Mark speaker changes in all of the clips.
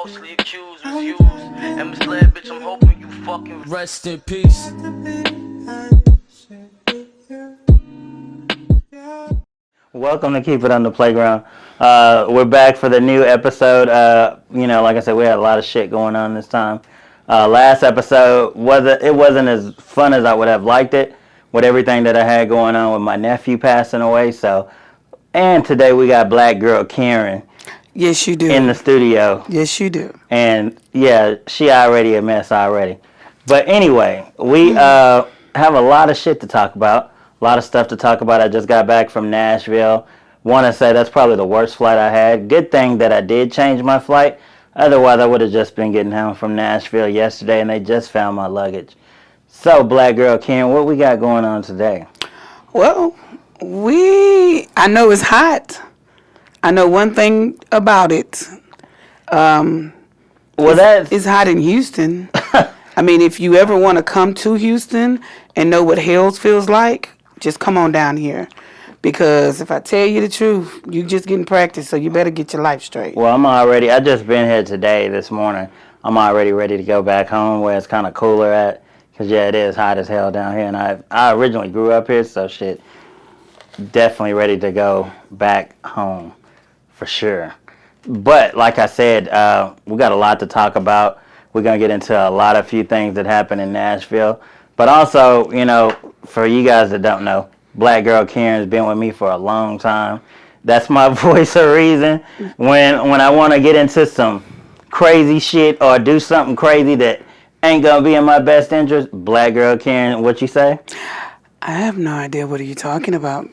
Speaker 1: falsely accused, misused, and misled, bitch. I'm hoping you fucking rest in peace.
Speaker 2: Welcome to Keep It on the Playground. We're back for the new episode. Like I said, we had a lot of shit going on this time. Last episode wasn't as fun as I would have liked it, with everything that I had going on with my nephew passing away. And today we got Black Girl Karen.
Speaker 3: Yes, you do.
Speaker 2: In the studio.
Speaker 3: Yes, you do.
Speaker 2: And yeah, she already a mess already. But anyway, we have a lot of shit to talk about. A lot of stuff to talk about. I just got back from Nashville. Want to say that's probably the worst flight I had. Good thing that I did change my flight. Otherwise, I would have just been getting home from Nashville yesterday, and they just found my luggage. So, Black Girl Karen, what we got going on today?
Speaker 3: Well, I know it's hot. I know one thing about it. It's hot in Houston. I mean, if you ever want to come to Houston and know what hell feels like, just come on down here. Because if I tell you the truth, you just getting practice, so you better get your life straight.
Speaker 2: Well, I just been here this morning. I'm already ready to go back home where it's kind of cooler at. Because, yeah, it is hot as hell down here. And I originally grew up here, so shit, definitely ready to go back home for sure. But, like I said, we got a lot to talk about. We're going to get into a few things that happened in Nashville. But also, for you guys that don't know, Black Girl Karen has been with me for a long time. That's my voice of reason. When I want to get into some crazy shit or do something crazy that ain't going to be in my best interest, Black Girl Karen, what you say?
Speaker 3: I have no idea what are you talking about.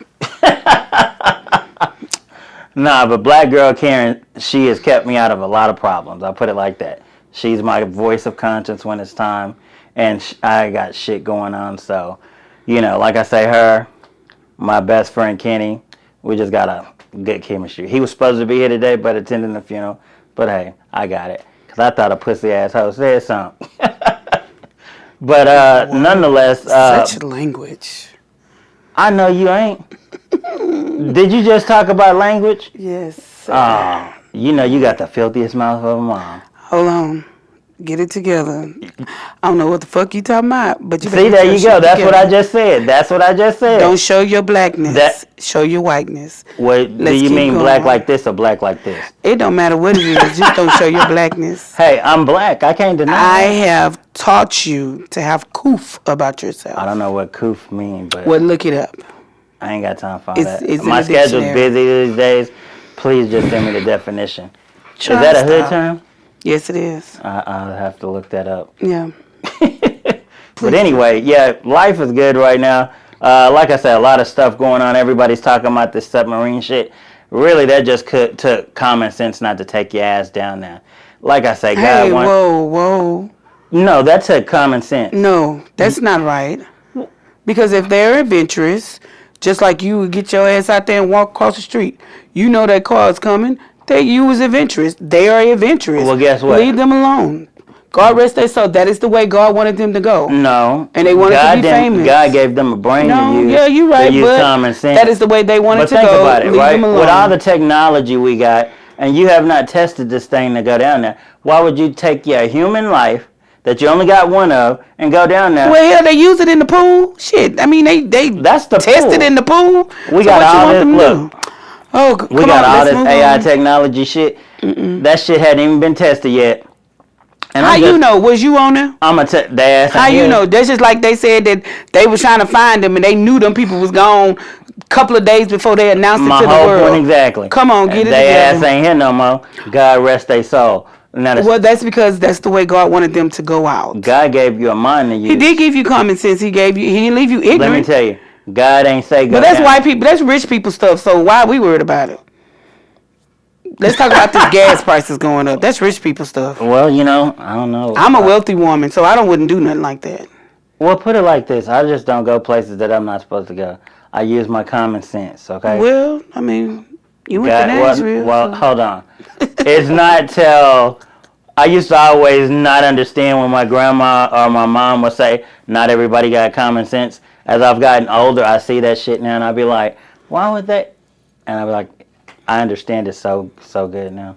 Speaker 2: Nah, but Black Girl Karen, she has kept me out of a lot of problems. I'll put it like that. She's my voice of conscience when it's time. And I got shit going on, so, like I say, her, my best friend Kenny, we just got a good chemistry. He was supposed to be here today, but attending the funeral. But hey, I got it, because I thought a pussy asshole said something. But nonetheless.
Speaker 3: Such language.
Speaker 2: I know you ain't. Did you just talk about language?
Speaker 3: Yes.
Speaker 2: Oh, you got the filthiest mouth of them all.
Speaker 3: Hold on. Get it together. I don't know what the fuck you talking about, but you
Speaker 2: see, there you go. That's what I just said.
Speaker 3: Don't show your blackness. Show your whiteness.
Speaker 2: What do you mean, black like this or black like this?
Speaker 3: It don't matter what it is. Just don't show your blackness.
Speaker 2: Hey, I'm black. I can't deny
Speaker 3: I
Speaker 2: that.
Speaker 3: have taught you to have coof about yourself.
Speaker 2: I don't know what coof mean, but
Speaker 3: well, look it up.
Speaker 2: I ain't got time for all that.
Speaker 3: It's
Speaker 2: my schedule's busy these days. Please just send me the definition. Is that a hood term?
Speaker 3: Yes, it is.
Speaker 2: I'll have to look that up.
Speaker 3: Yeah.
Speaker 2: But anyway, yeah, life is good right now. Like I said, a lot of stuff going on. Everybody's talking about this submarine shit. Really, that just took common sense not to take your ass down there. Like I say, God
Speaker 3: whoa.
Speaker 2: No, that took common sense.
Speaker 3: No, that's not right. Because if they're adventurous, just like you would get your ass out there and walk across the street, you know that car is coming. You was adventurous. They are adventurous.
Speaker 2: Well, guess what?
Speaker 3: Leave them alone. God rest their soul. That is the way God wanted them to go.
Speaker 2: No.
Speaker 3: And they wanted to be famous.
Speaker 2: God gave them a brain to use.
Speaker 3: Yeah, you're right.
Speaker 2: To use common sense.
Speaker 3: That is the way they wanted to go.
Speaker 2: But think about it,
Speaker 3: Leave
Speaker 2: right?
Speaker 3: them alone.
Speaker 2: With all the technology we got, and you have not tested this thing to go down there, why would you take your human life that you only got one of and go down there?
Speaker 3: Well, they use it in the pool. Shit. I mean, they
Speaker 2: that's the
Speaker 3: tested
Speaker 2: pool.
Speaker 3: In the pool.
Speaker 2: We got all this. Look.
Speaker 3: Oh,
Speaker 2: we got all this AI technology shit. That shit hadn't even been tested yet.
Speaker 3: And how you know? Was you on there?
Speaker 2: I'm gonna their ass.
Speaker 3: How you know? That's just like they said that they were trying to find them and they knew them people was gone a couple of days before they announced it to the world.
Speaker 2: My whole point exactly.
Speaker 3: Come on, get it together.
Speaker 2: Their ass ain't here no more. God rest their soul.
Speaker 3: Well, that's because that's the way God wanted them to go out.
Speaker 2: God gave you a mind to use.
Speaker 3: He did give you common sense. He didn't leave you ignorant.
Speaker 2: Let me tell you, God ain't say go.
Speaker 3: But that's white people. That's rich people stuff. So why are we worried about it? Let's talk about this gas prices going up. That's rich people stuff.
Speaker 2: Well, I don't know.
Speaker 3: I'm a wealthy woman, so I wouldn't do nothing like that.
Speaker 2: Well, put it like this. I just don't go places that I'm not supposed to go. I use my common sense, okay?
Speaker 3: Well, I mean, you went to Nashville.
Speaker 2: Well, hold on. It's not till... I used to always not understand when my grandma or my mom would say, not everybody got common sense. As I've gotten older, I see that shit now, and I'll be like, why would they? And I'll be like, I understand it so good now.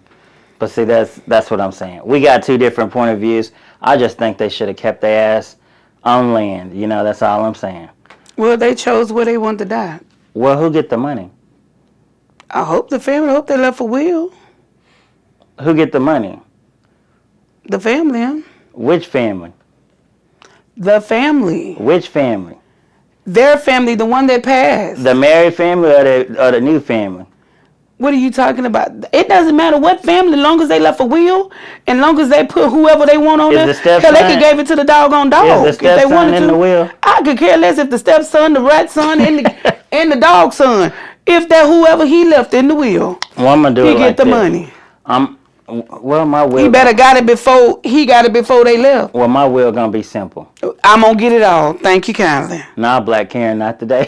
Speaker 2: But see, that's what I'm saying. We got two different point of views. I just think they should have kept their ass on land. You know, that's all I'm saying.
Speaker 3: Well, they chose where they want to die.
Speaker 2: Well, who get the money?
Speaker 3: I hope the family. I hope they left a will.
Speaker 2: Who get the money?
Speaker 3: The family, huh?
Speaker 2: Which family?
Speaker 3: The family.
Speaker 2: Which family?
Speaker 3: Their family, the one that passed.
Speaker 2: The married family or the new family?
Speaker 3: What are you talking about? It doesn't matter what family, as long as they left a will, and long as they put whoever they want on there. Hell, they could give it to the doggone dog.
Speaker 2: Is the stepson in the will?
Speaker 3: I could care less if the stepson, the rat son, and the dog son. If that whoever he left in the will,
Speaker 2: well, I'm gonna do it
Speaker 3: he
Speaker 2: like
Speaker 3: get the
Speaker 2: this.
Speaker 3: money.
Speaker 2: Well, my will.
Speaker 3: He better got it before they left.
Speaker 2: Well, my will gonna be simple.
Speaker 3: I'm gonna get it all. Thank you kindly.
Speaker 2: Nah, Black Karen, not today.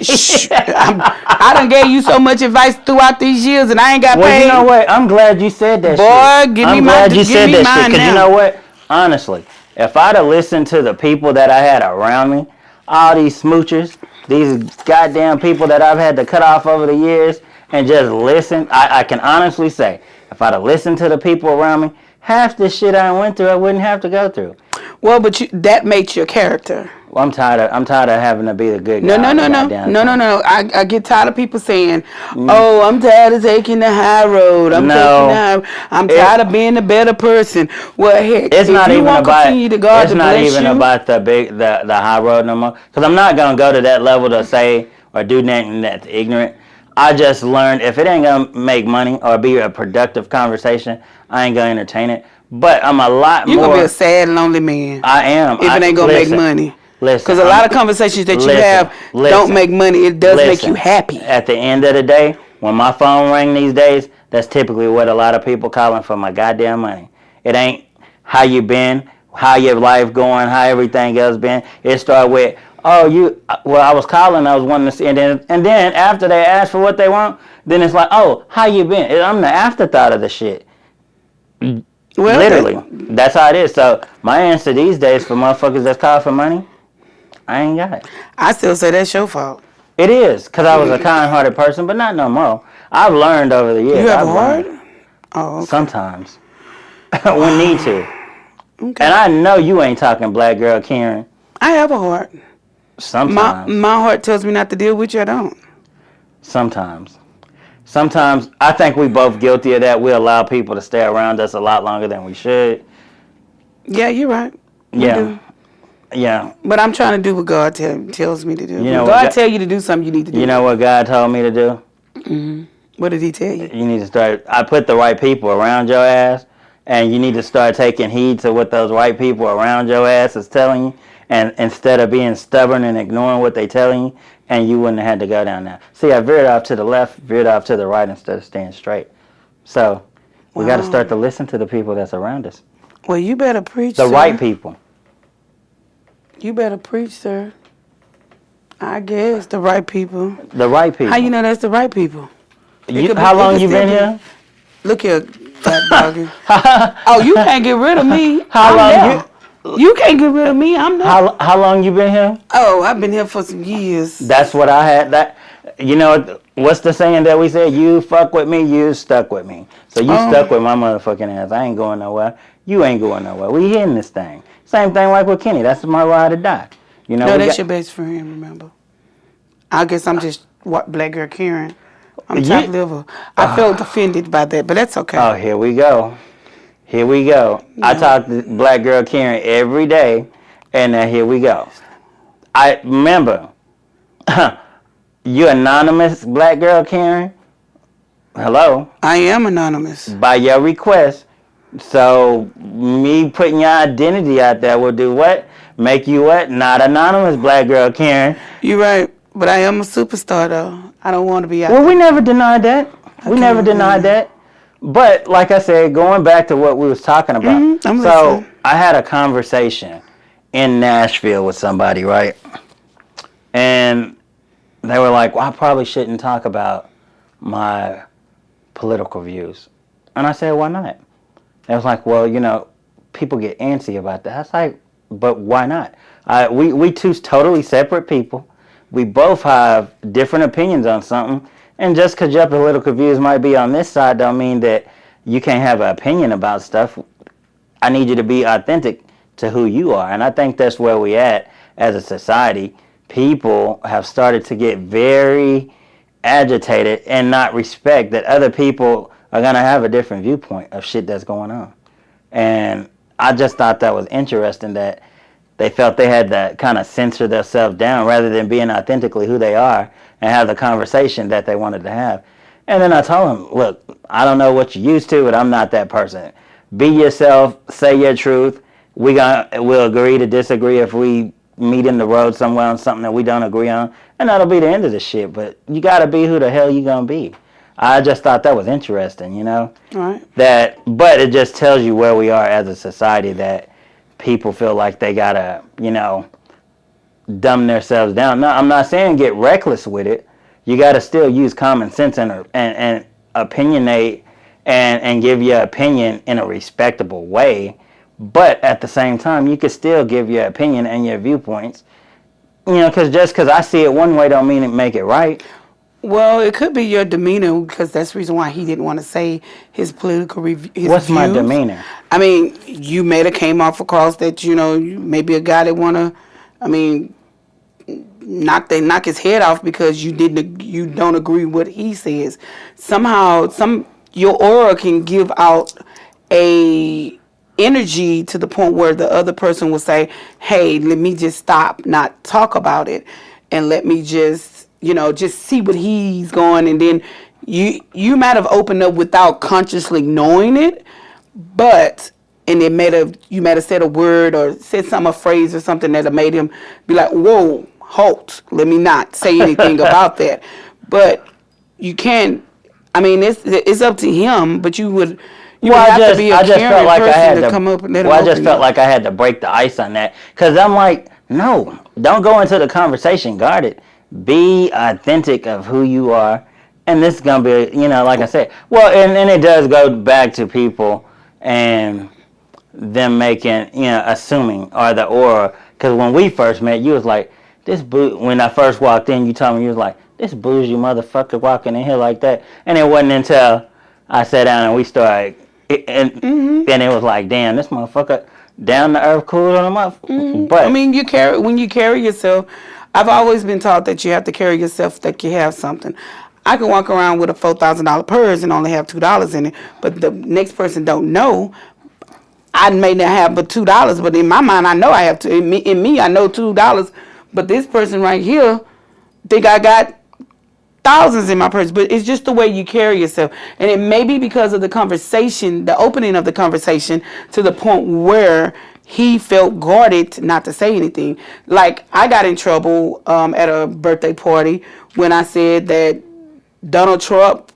Speaker 3: I done gave you so much advice throughout these years, and I ain't got paid.
Speaker 2: Well, you know what? I'm glad you said that shit.
Speaker 3: Boy, give me my.
Speaker 2: I'm glad you said that shit, because
Speaker 3: now.
Speaker 2: you know what? Honestly, if I'd have listened to the people that I had around me, all these smoochers, these goddamn people that I've had to cut off over the years, and just listen, I can honestly say, if I'd have listened to the people around me, half the shit I went through, I wouldn't have to go through.
Speaker 3: Well, but that makes your character.
Speaker 2: Well, I'm tired of having to be the good guy.
Speaker 3: No. I get tired of people saying, "Oh, I'm tired of taking the high road. I'm tired of being a better person." Well, heck,
Speaker 2: it's not even about. It's not even
Speaker 3: you,
Speaker 2: about the high road no more. Because I'm not gonna go to that level to say or do nothing that's ignorant. I just learned if it ain't gonna make money or be a productive conversation, I ain't gonna entertain it. But I'm a lot more.
Speaker 3: You're gonna be a sad, lonely man.
Speaker 2: I am.
Speaker 3: If it ain't gonna make money. Because a lot of conversations that you have don't make money. It does make you happy.
Speaker 2: At the end of the day, when my phone ring these days, that's typically what a lot of people calling for my goddamn money. It ain't how you been, how your life going, how everything else been. It start with, I was calling, I was wanting to see, and then after they ask for what they want, then it's like, oh, how you been? I'm the afterthought of the shit. Well, literally, that's how it is. So my answer these days for motherfuckers that's calling for money, I ain't got it.
Speaker 3: I still say that's your fault.
Speaker 2: It is, because I was a kind-hearted person, but not no more. I've learned over the years.
Speaker 3: You have a heart? Oh, okay.
Speaker 2: Sometimes. We need to.
Speaker 3: Okay.
Speaker 2: And I know you ain't talking Black Girl Karen.
Speaker 3: I have a heart.
Speaker 2: Sometimes.
Speaker 3: My heart tells me not to deal with you. I don't.
Speaker 2: Sometimes I think we both guilty of that. We allow people to stay around us a lot longer than we should.
Speaker 3: Yeah, you're right.
Speaker 2: Yeah.
Speaker 3: But I'm trying to do what God tells me to do.
Speaker 2: You know,
Speaker 3: when God tell you to do something, you need to do.
Speaker 2: You know what God told me to do?
Speaker 3: Mm-hmm. What did He tell you?
Speaker 2: You need to start. I put the right people around your ass, and you need to start taking heed to what those right people around your ass is telling you. And instead of being stubborn and ignoring what they telling you, and you wouldn't have had to go down there. See, I veered off to the left, veered off to the right instead of staying straight. So we got to start to listen to the people that's around us.
Speaker 3: Well, you better preach,
Speaker 2: the right people.
Speaker 3: You better preach, sir. I guess the right people.
Speaker 2: The right people.
Speaker 3: How you know that's the right people?
Speaker 2: How long you been here?
Speaker 3: Look here, fat doggy. Oh, you can't get rid of me.
Speaker 2: How long
Speaker 3: you can't get rid of me. I'm there.
Speaker 2: How long you been here?
Speaker 3: Oh, I've been here for some years.
Speaker 2: That's what I had. You know, what's the saying that we said? You fuck with me, you stuck with me. So you stuck with my motherfucking ass. I ain't going nowhere. You ain't going nowhere. We hitting this thing. Same thing like with Kenny. That's my ride or die. You know.
Speaker 3: No, that's your best friend. Remember. I guess I'm just Black Girl Karen. I'm top liver. I felt offended by that, but that's okay.
Speaker 2: Oh, here we go. Yeah. I talk to Black Girl Karen every day, and here we go. I remember, you anonymous Black Girl Karen. Hello.
Speaker 3: I am anonymous.
Speaker 2: By your request. So me putting your identity out there will do what? Make you what? Not anonymous Black Girl Karen.
Speaker 3: You're right. But I am a superstar, though. I don't want to be out
Speaker 2: Well,
Speaker 3: there.
Speaker 2: we never denied that. We never denied that. But, like I said, going back to what we was talking about.
Speaker 3: I'm
Speaker 2: so,
Speaker 3: listening.
Speaker 2: I had a conversation in Nashville with somebody, right? And they were like, well, I probably shouldn't talk about my political views. And I said, why not? They was like, well, you know, people get antsy about that. I was like, but why not? We two totally separate people. We both have different opinions on something. And just because your political views might be on this side don't mean that you can't have an opinion about stuff. I need you to be authentic to who you are. And I think that's where we at as a society. People have started to get very agitated and not respect that other people are going to have a different viewpoint of shit that's going on. And I just thought that was interesting that they felt they had to kind of censor themselves down rather than being authentically who they are and have the conversation that they wanted to have. And then I told them, look, I don't know what you're used to, but I'm not that person. Be yourself, say your truth. We'll agree to disagree if we meet in the road somewhere on something that we don't agree on, and that'll be the end of the shit. But you gotta be who the hell you gonna be. I just thought that was interesting, you know?
Speaker 3: Right.
Speaker 2: But it just tells you where we are as a society, that people feel like they gotta, you know, dumb themselves down. No, I'm not saying get reckless with it. You gotta still use common sense and opinionate and give your opinion in a respectable way. But at the same time, you can still give your opinion and your viewpoints. You know, because I see it one way don't mean it make it right.
Speaker 3: Well, it could be your demeanor, because that's the reason why he didn't want to say his political review.
Speaker 2: What's my demeanor?
Speaker 3: I mean, you may have came off across that, you know, you may be a guy that want to, I mean, knock his head off because you don't agree with what he says. Somehow, your aura can give out a energy to the point where the other person will say, hey, let me just stop, not talk about it, and let me just, you know, just see what he's going. And then you might have opened up without consciously knowing it, but and you might have said a word or said a phrase or something that have made him be like, whoa, halt, let me not say anything about that. But you can't, I mean, it's up to him, but you would have to be a caring person to come up and let him
Speaker 2: I just felt like I had to break the ice on that. Because I'm like, no, don't go into the conversation guarded. Be authentic of who you are. And this is going to be, you know, like I said. Well, and it does go back to people and them making, you know, assuming, or the aura. Because when we first met, you was like, when I first walked in, you told me, you was like, this bougie motherfucker walking in here like that. And it wasn't until I sat down and we started, and then it was like, damn, this motherfucker down to earth, cool on him up. But
Speaker 3: I mean, when you carry yourself, I've always been taught that you have to carry yourself like you have something. I can walk around with a $4,000 purse and only have $2 in it, but the next person don't know. I may not have but $2, but in my mind, I know I have to. In me, I know $2. But this person right here think I got thousands in my purse. But it's just the way you carry yourself, and it may be because of the conversation, the opening of the conversation, to the point where he felt guarded not to say anything. Like, I got in trouble at a birthday party when I said that Donald Trump,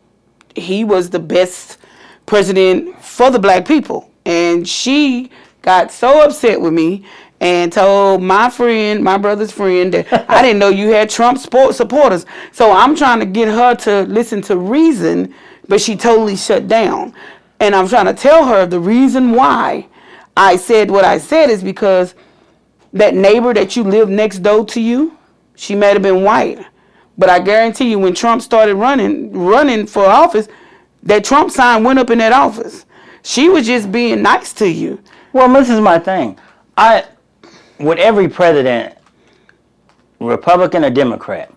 Speaker 3: he was the best president for the black people. And she got so upset with me and told my brother's friend, that I didn't know you had Trump supporters. So I'm trying to get her to listen to reason, but she totally shut down. And I'm trying to tell her the reason why I said what I said is because that neighbor that you live next door to you, she might have been white. But I guarantee you, when Trump started running for office, that Trump sign went up in that office. She was just being nice to you.
Speaker 2: Well, this is my thing. With every president, Republican or Democrat,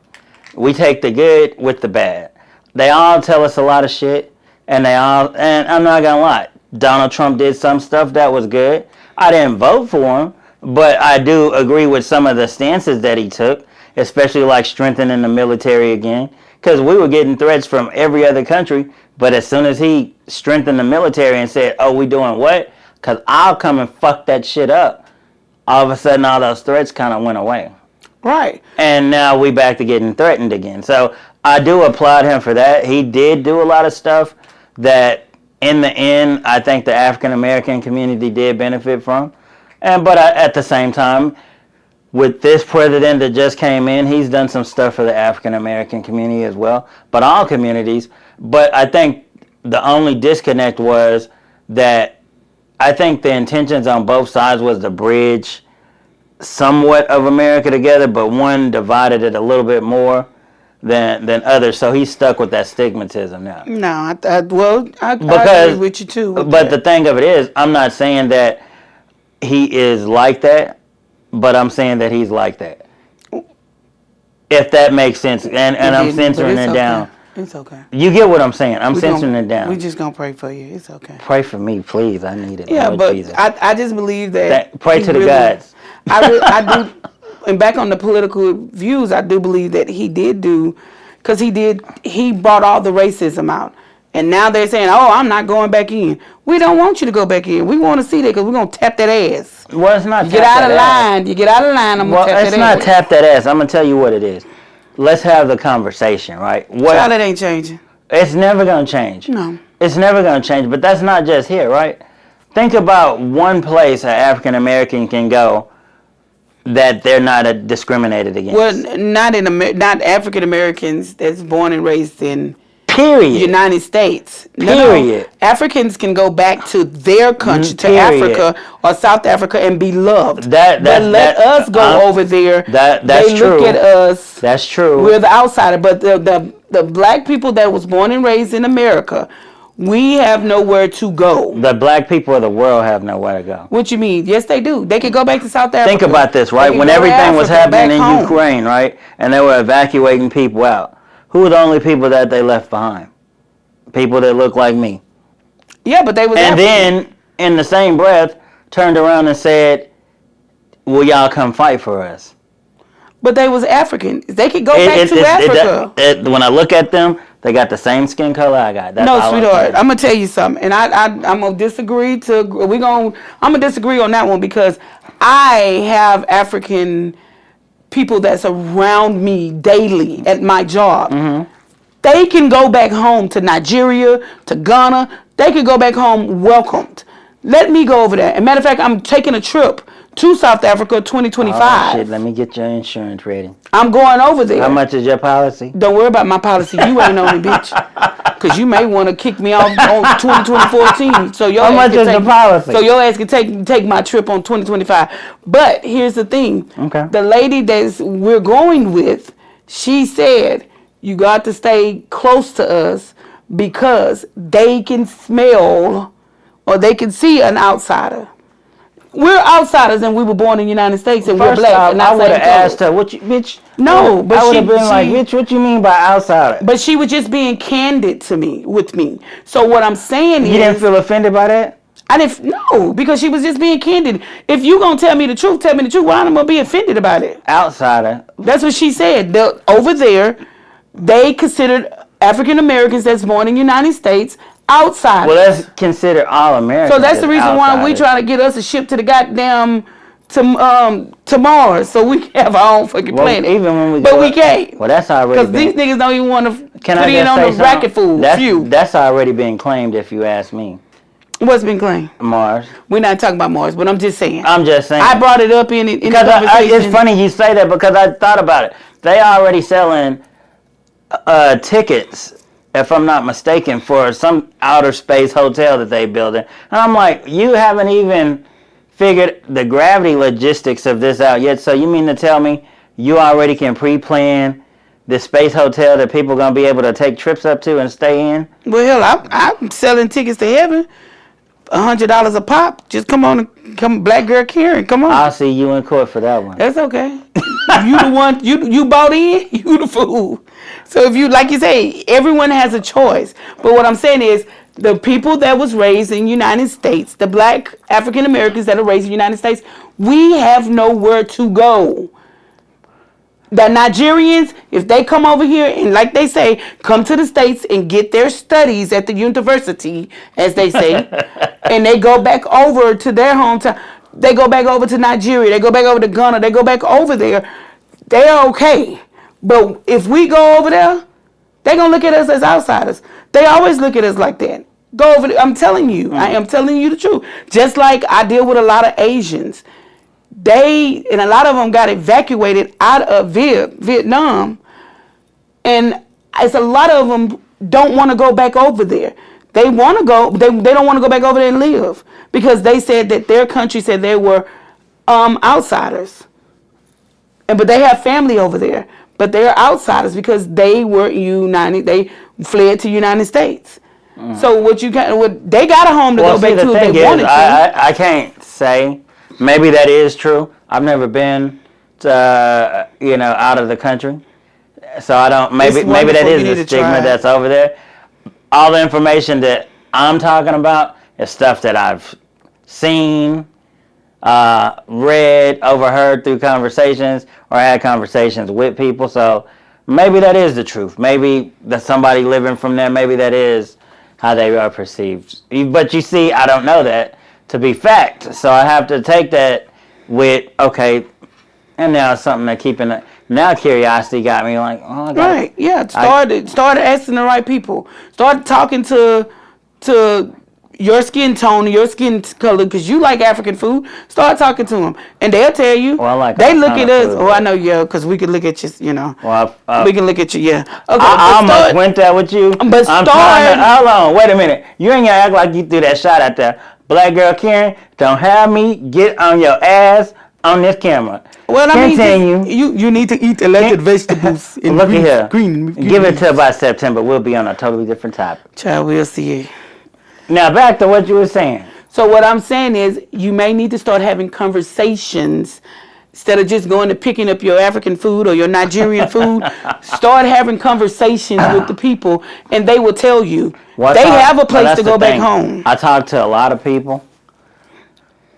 Speaker 2: we take the good with the bad. They all tell us a lot of shit, and I'm not gonna lie, Donald Trump did some stuff that was good. I didn't vote for him, but I do agree with some of the stances that he took, especially like strengthening the military again, because we were getting threats from every other country. But as soon as he strengthened the military and said, oh, we doing what? Because I'll come and fuck that shit up, all of a sudden all those threats kind of went away.
Speaker 3: Right.
Speaker 2: And now we back to getting threatened again. So I do applaud him for that. He did do a lot of stuff that in the end I think the African American community did benefit from. But at the same time, with this president that just came in, he's done some stuff for the African American community as well, but all communities. But I think the only disconnect was that I think the intentions on both sides was to bridge somewhat of America together, but one divided it a little bit more. than others. So he's stuck with that stigmatism now.
Speaker 3: No, I
Speaker 2: Because,
Speaker 3: agree with you too.
Speaker 2: But the thing of it is, I'm not saying that he is like that, but I'm saying that he's like that. If that makes sense, and I'm censoring it down.
Speaker 3: It's okay.
Speaker 2: You get what I'm saying? I'm censoring it down.
Speaker 3: We just gonna pray for you. It's okay.
Speaker 2: Pray for me, please. I need it.
Speaker 3: Yeah,
Speaker 2: Lord
Speaker 3: but
Speaker 2: Jesus.
Speaker 3: I just believe that.
Speaker 2: Pray to the gods.
Speaker 3: I do. And back on the political views, I do believe that he did do, because he brought all the racism out. And now they're saying, oh, I'm not going back in. We don't want you to go back in. We want to see that because we're going to tap that ass.
Speaker 2: Well, it's not
Speaker 3: You get out of line. You get out of line, I'm going to tap that ass.
Speaker 2: It's not tap that ass. I'm going to tell you what it is. Let's have the conversation, right?
Speaker 3: Child, it ain't changing.
Speaker 2: It's never going to change.
Speaker 3: No.
Speaker 2: It's never going to change. But that's not just here, right? Think about one place an African American can go that they're not discriminated against.
Speaker 3: Well, not African Americans that's born and raised in
Speaker 2: Period.
Speaker 3: United States.
Speaker 2: Period.
Speaker 3: No. Africans can go back to their country, to Africa or South Africa, and be loved. But let us go over there.
Speaker 2: That's
Speaker 3: they
Speaker 2: true.
Speaker 3: Look at us.
Speaker 2: That's true.
Speaker 3: We're the outsider. But the black people that was born and raised in America, we have nowhere to go.
Speaker 2: The black people of the world have nowhere to go.
Speaker 3: What you mean? Yes, they do. They could go back to South Africa.
Speaker 2: Think about this, right? When everything was happening in Ukraine, right? And they were evacuating people out. Who were the only people that they left behind? People that look like me.
Speaker 3: Yeah, but they was
Speaker 2: And then, in the same breath, turned around and said, will y'all come fight for us?
Speaker 3: But they was African. They could go back to Africa.
Speaker 2: When I look at them, they got the same skin color I got. That's
Speaker 3: no, sweetheart, I'm gonna tell you something, and I'm gonna disagree. I'm gonna disagree on that one because I have African people that's around me daily at my job.
Speaker 2: Mm-hmm.
Speaker 3: They can go back home to Nigeria, to Ghana. They can go back home welcomed. Let me go over there. As a matter of fact, I'm taking a trip to South Africa 2025.
Speaker 2: Oh, shit, let me get your insurance ready.
Speaker 3: I'm going over there.
Speaker 2: How much is your policy?
Speaker 3: Don't worry about my policy. You ain't on it, bitch. Because you may want to kick me off on 2014. So your
Speaker 2: How much is the policy?
Speaker 3: So your ass can take my trip on 2025. But here's the thing.
Speaker 2: Okay.
Speaker 3: The lady that we're going with, she said, you got to stay close to us because they can smell or they can see an outsider. We're outsiders and we were born in the United States and we're black. And
Speaker 2: I would have asked her, what you, bitch?
Speaker 3: No, but
Speaker 2: I would have been like, bitch, what you mean by outsider?
Speaker 3: But she was just being candid with me. So what I'm saying is...
Speaker 2: You didn't feel offended by that?
Speaker 3: No, because she was just being candid. If you gonna tell me the truth, tell me the truth. Why am I gonna be offended about it?
Speaker 2: Outsider.
Speaker 3: That's what she said. Over there, they considered African Americans that's born in the United States outsiders.
Speaker 2: Well, let's consider all Americans.
Speaker 3: So that's the reason why we trying to get us a ship to the goddamn to Mars, so we can have our own fucking planet.
Speaker 2: Even when we
Speaker 3: we can't.
Speaker 2: Well, that's already
Speaker 3: because these niggas don't even want to put
Speaker 2: I
Speaker 3: in on the racket food.
Speaker 2: That's already been claimed, if you ask me.
Speaker 3: What's been claimed?
Speaker 2: Mars.
Speaker 3: We're not talking about Mars, but I'm just saying.
Speaker 2: I
Speaker 3: brought it up in the conversation.
Speaker 2: It's funny you say that because I thought about it. They already selling tickets, if I'm not mistaken, for some outer space hotel that they building. And I'm like, you haven't even figured the gravity logistics of this out yet. So you mean to tell me you already can pre-plan the space hotel that people are going to be able to take trips up to and stay in?
Speaker 3: Well, hell, I'm selling tickets to heaven. $100 a pop. Just come, black girl Karen. Come on.
Speaker 2: I'll see you in court for that one.
Speaker 3: That's okay. You the one. You bought in. You the fool. So if you, like you say, everyone has a choice. But what I'm saying is, the people that was raised in the United States, the black African Americans that are raised in the United States, we have nowhere to go. The Nigerians, if they come over here and, like they say, come to the States and get their studies at the university, as they say, and they go back over to their hometown, they go back over to Nigeria, they go back over to Ghana, they go back over there, they're okay. But if we go over there, they're going to look at us as outsiders. They always look at us like that. Go over there. I'm telling you. I am telling you the truth. Just like I deal with a lot of Asians. And a lot of them got evacuated out of Vietnam. And it's a lot of them don't want to go back over there. They want to go. They don't want to go back over there and live. Because they said that their country said they were outsiders. But they have family over there. but they're outsiders because they were they fled to United States. So what they got a home to go back to if they wanted to.
Speaker 2: I can't say. Maybe that is true. I've never been to, out of the country. So I don't, maybe that is the stigma that's over there. All the information that I'm talking about is stuff that I've seen, read, overheard through conversations, or had conversations with people. So maybe that is the truth. Maybe that somebody living from there, maybe that is how they are perceived. But you see, I don't know that to be fact. So I have to take that with, okay, and now it's something that keeping it. Now curiosity got me like, oh,
Speaker 3: right, yeah. Started asking the right people. Start talking to your skin tone, your skin color, because you like African food. Start talking to them, and they'll tell you.
Speaker 2: Well, I like
Speaker 3: they look at us.
Speaker 2: Food,
Speaker 3: I know, yeah, because we can look at you.
Speaker 2: Well,
Speaker 3: we can look at you, yeah. Okay,
Speaker 2: I almost went there with you.
Speaker 3: But hold
Speaker 2: on, wait a minute. You ain't gonna act like you threw that shot out there. Black girl Karen, don't have me get on your ass on this camera.
Speaker 3: Well, you need to eat elected vegetables.
Speaker 2: Look at here. Green Give it till about September. We'll be on a totally different topic.
Speaker 3: Child, we'll see.
Speaker 2: Now back to what you were saying.
Speaker 3: So what I'm saying is, you may need to start having conversations instead of just going to picking up your African food or your Nigerian food. Start having conversations with the people, and they will tell you have a place to go back home.
Speaker 2: I talk to a lot of people,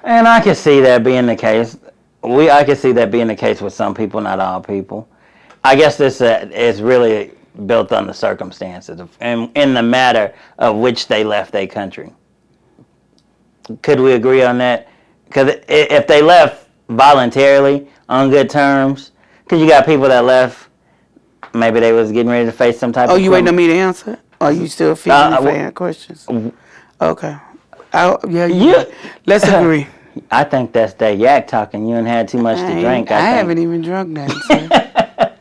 Speaker 2: and I can see that being the case. I can see that being the case with some people, not all people. I guess this is really built on the circumstances and in the matter of which they left their country. Could we agree on that? Because if they left voluntarily on good terms, because you got people that left, maybe they was getting ready to face some type of.
Speaker 3: Oh, you waiting on me to answer? Or are you still feeling fan questions? Okay. Let's agree.
Speaker 2: I think that's that yak talking. You ain't had too much to drink.
Speaker 3: I haven't even drunk that.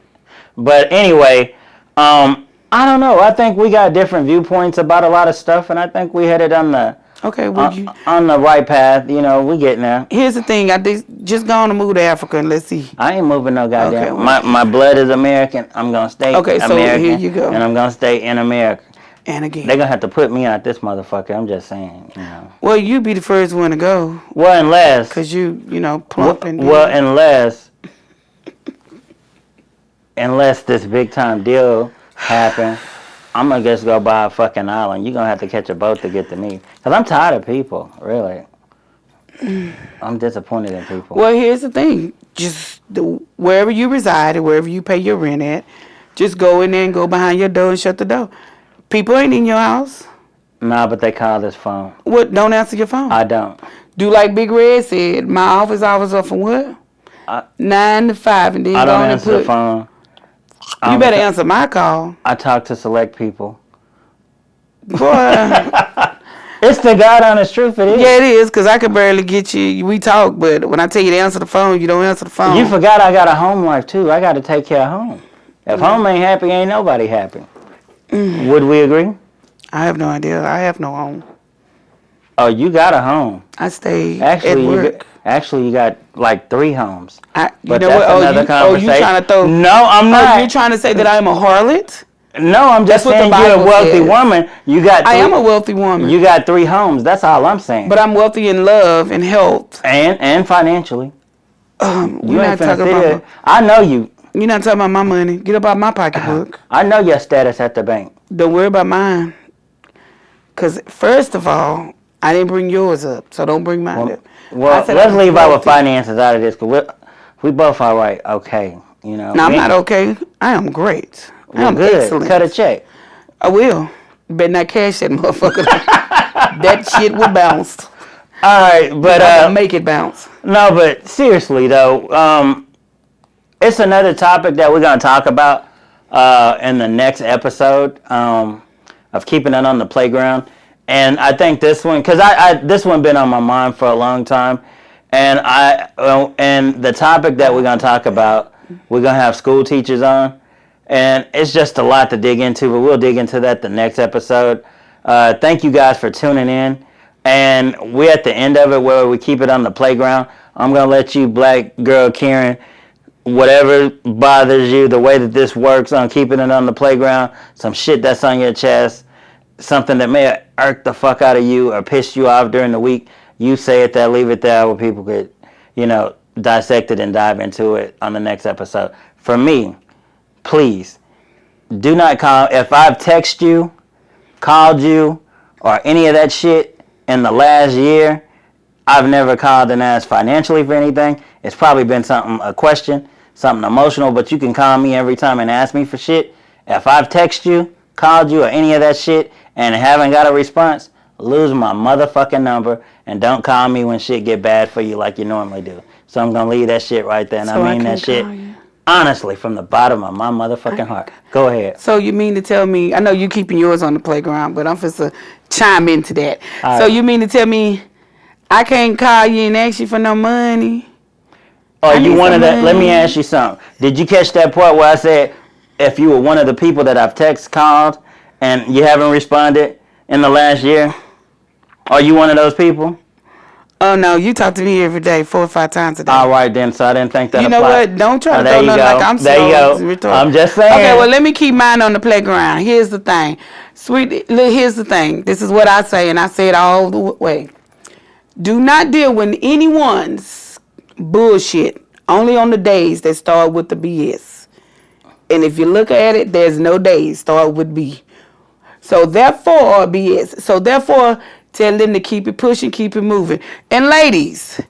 Speaker 2: But anyway, I don't know. I think we got different viewpoints about a lot of stuff, and I think we headed on the on the right path. We getting there.
Speaker 3: Here's the thing. I just going to move to Africa and let's see.
Speaker 2: I ain't moving no goddamn. Okay, my blood is American. I'm gonna stay American.
Speaker 3: So here you go.
Speaker 2: And I'm gonna stay in America.
Speaker 3: And again,
Speaker 2: they're gonna have to put me out this motherfucker. I'm just saying,
Speaker 3: Well, you be the first one to go.
Speaker 2: Well, unless.
Speaker 3: Because you plump and.
Speaker 2: Well, unless this big time deal happen, I'm gonna just go buy a fucking island. You're gonna have to catch a boat to get to me. Because I'm tired of people, really. I'm disappointed in people.
Speaker 3: Well, here's the thing. Just wherever you reside or wherever you pay your rent at, just go in there and go behind your door and shut the door. People ain't in your house.
Speaker 2: Nah, but they call this phone.
Speaker 3: What? Don't answer your phone.
Speaker 2: I don't.
Speaker 3: Do like Big Red said. My office hours are from what? 9 to 5, and then
Speaker 2: I don't answer the phone.
Speaker 3: You better answer my call.
Speaker 2: I talk to select people.
Speaker 3: Boy.
Speaker 2: It's the God honest truth. It is.
Speaker 3: Yeah, it is, because I could barely get you. We talk, but when I tell you to answer the phone, you don't answer the phone.
Speaker 2: You forgot I got a home life, too. I got to take care of home. If home ain't happy, ain't nobody happy. Would we agree?
Speaker 3: I have no idea. I have no home.
Speaker 2: Oh, you got a home.
Speaker 3: I stay at work.
Speaker 2: You got like 3 homes.
Speaker 3: You know what? You trying to throw?
Speaker 2: No, I'm not.
Speaker 3: You're trying to say that I'm a harlot?
Speaker 2: No, I'm just saying you're a wealthy woman. I
Speaker 3: am a wealthy woman.
Speaker 2: You got 3 homes. That's all I'm saying.
Speaker 3: But I'm wealthy in love and health.
Speaker 2: And financially.
Speaker 3: You're not talking about.
Speaker 2: I know you.
Speaker 3: You're not talking about my money. Get up out my pocketbook.
Speaker 2: I know your status at the bank.
Speaker 3: Don't worry about mine. Because first of all, I didn't bring yours up, so don't bring mine up.
Speaker 2: Well, let's leave our finances out of this, because we both all right. Okay,
Speaker 3: No, I'm not okay. I am great. I'm
Speaker 2: good.
Speaker 3: Excellent.
Speaker 2: Cut a check.
Speaker 3: I will. You better not cash that motherfucker. That shit will bounce.
Speaker 2: All right, but
Speaker 3: make it bounce.
Speaker 2: No, but seriously though, it's another topic that we're gonna talk about in the next episode of keeping it on the playground. And I think this one, because this one been on my mind for a long time, and and the topic that we're gonna talk about, we're gonna have school teachers on, and it's just a lot to dig into, but we'll dig into that the next episode. Thank you guys for tuning in, and we're at the end of it where we keep it on the playground. I'm gonna let you, Black Girl Karen, whatever bothers you, the way that this works on keeping it on the playground, some shit that's on your chest, something that may irk the fuck out of you or piss you off during the week, you say it there, leave it there, where people could, dissect it and dive into it on the next episode. For me, please, do not call. If I've texted you, called you, or any of that shit in the last year, I've never called and asked financially for anything. It's probably been a question, something emotional, but you can call me every time and ask me for shit. If I've texted you, called you, or any of that shit and haven't got a response, lose my motherfucking number and don't call me when shit get bad for you like you normally do. So I'm going to leave that shit right there, and I mean that shit honestly from the bottom of my motherfucking heart. Go ahead.
Speaker 3: So you mean to tell me, I know you keeping yours on the playground, but I'm supposed to chime into that.
Speaker 2: All
Speaker 3: so
Speaker 2: right.
Speaker 3: You mean to tell me I can't call you and ask you for no money?
Speaker 2: Oh, you
Speaker 3: need
Speaker 2: wanted
Speaker 3: some
Speaker 2: that? Let me
Speaker 3: money.
Speaker 2: ask you something. Did you catch that part where I said if you were one of the people that I've called and you haven't responded in the last year? Are you one of those people?
Speaker 3: Oh no, you talk to me every day, 4 or 5 times a day.
Speaker 2: All right then, so I didn't think that
Speaker 3: You know
Speaker 2: applied.
Speaker 3: what? Don't try to
Speaker 2: there
Speaker 3: throw
Speaker 2: you
Speaker 3: nothing
Speaker 2: go.
Speaker 3: like I'm
Speaker 2: There
Speaker 3: slow.
Speaker 2: you go.
Speaker 3: retarded.
Speaker 2: I'm just saying.
Speaker 3: Okay, well let me keep mine on the playground. Here's the thing, sweet. Look, here's the thing. This is what I say, and I say it all the way. Do not deal with anyone's bullshit only on the days that start with the BS. And if you look at it, there's no days start with B. So therefore, BS. So therefore, tell them to keep it pushing, keep it moving. And ladies,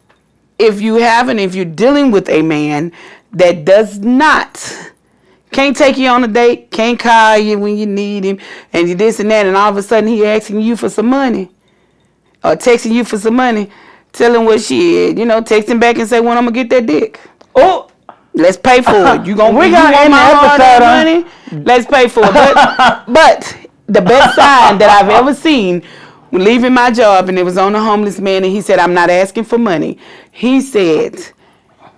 Speaker 3: if you're dealing with a man that does not, can't take you on a date, can't call you when you need him, and you this and that, and all of a sudden he asking you for some money, or texting you for some money, tell him what she is. Text him back and say, when I'm going to get that dick.
Speaker 2: Oh,
Speaker 3: let's pay for it. You want
Speaker 2: end the
Speaker 3: my hard-earned
Speaker 2: episode
Speaker 3: money? Let's pay for it. But the best sign that I've ever seen when leaving my job, and it was on a homeless man, and he said, I'm not asking for money. He said,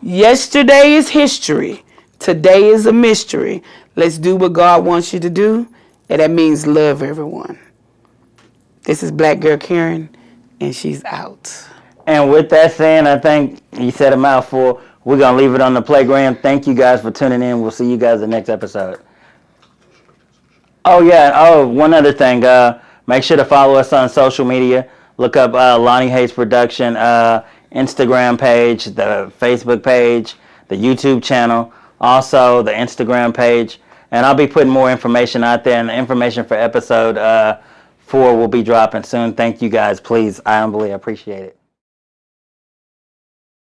Speaker 3: yesterday is history. Today is a mystery. Let's do what God wants you to do. And that means love everyone. This is Black Girl Karen, and she's out.
Speaker 2: And with that saying, I think you said a mouthful. We're going to leave it on the playground. Thank you guys for tuning in. We'll see you guys in the next episode. Oh, yeah. Oh, one other thing. Make sure to follow us on social media. Look up Lonnie Hayes Production, Instagram page, the Facebook page, the YouTube channel, also the Instagram page. And I'll be putting more information out there, and the information for episode 4 will be dropping soon. Thank you guys. Please, I humbly appreciate it.